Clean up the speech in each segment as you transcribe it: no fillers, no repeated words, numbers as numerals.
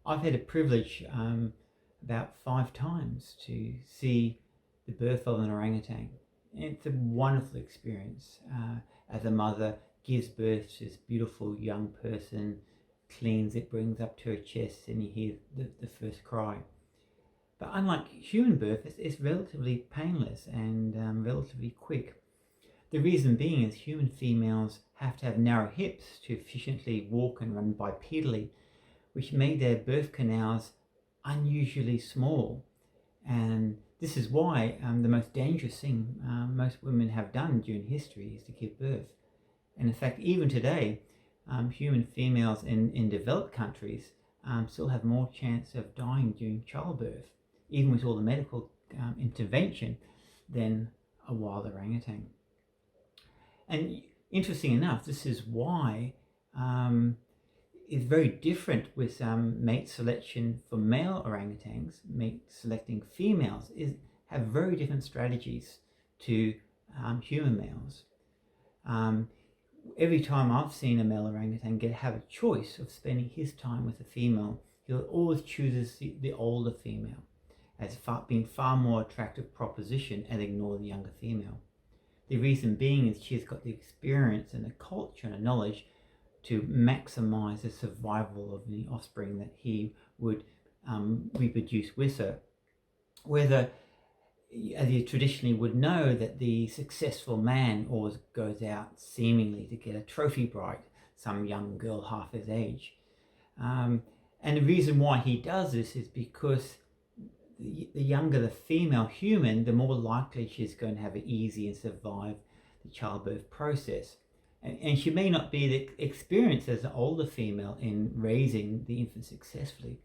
I've had a privilege about 5 times to see the birth of an orangutan. It's a wonderful experience as a mother gives birth to this beautiful young person, cleans it, brings up to her chest, and you hear the first cry. But unlike human birth, it's relatively painless and relatively quick. The reason being is human females have to have narrow hips to efficiently walk and run bipedally, which made their birth canals unusually small. And this is why the most dangerous thing most women have done during history is to give birth. And in fact, even today, human females in developed countries still have more chance of dying during childbirth, even with all the medical intervention, than a wild orangutan. And interesting enough, this is why it's very different with mate selection for male orangutans. Mate selecting females have very different strategies to human males. Every time I've seen a male orangutan have a choice of spending his time with a female, he'll always choose the older female as being far more attractive proposition and ignore the younger female. The reason being is she's got the experience and the culture and the knowledge to maximize the survival of the offspring that he would reproduce with her. Whether, as you traditionally would know, that the successful man always goes out seemingly to get a trophy bride, some young girl half his age. And the reason why he does this is because the younger the female human, the more likely she's going to have it easy and survive the childbirth process. And she may not be the experienced as an older female in raising the infant successfully,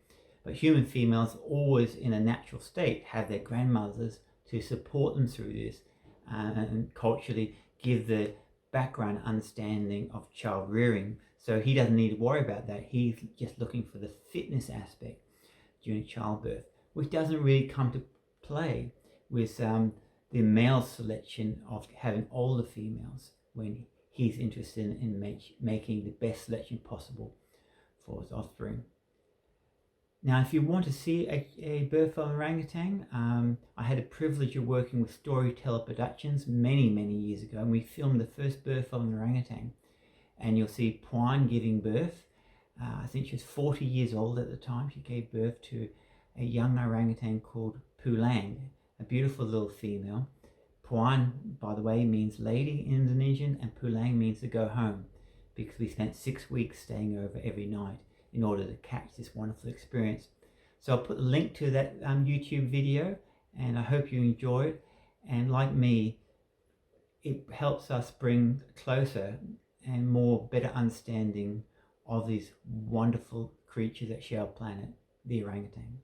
but human females always in a natural state have their grandmothers to support them through this and culturally give the background understanding of child rearing. So he doesn't need to worry about that. He's just looking for the fitness aspect during childbirth, which doesn't really come to play with the male selection of having older females when he's interested in making the best selection possible for his offspring. Now, if you want to see a birth of an orangutan, I had the privilege of working with Storyteller Productions many years ago, and we filmed the first birth of an orangutan. And you'll see Puan giving birth. I think she was 40 years old at the time. She gave birth to a young orangutan called Pulang, a beautiful little female. Puan, by the way, means lady in Indonesian, and Pulang means to go home, because we spent 6 weeks staying over every night in order to catch this wonderful experience. So I'll put a link to that YouTube video, and I hope you enjoy it. And like me, it helps us bring closer and more better understanding of these wonderful creatures that share our planet, the orangutan.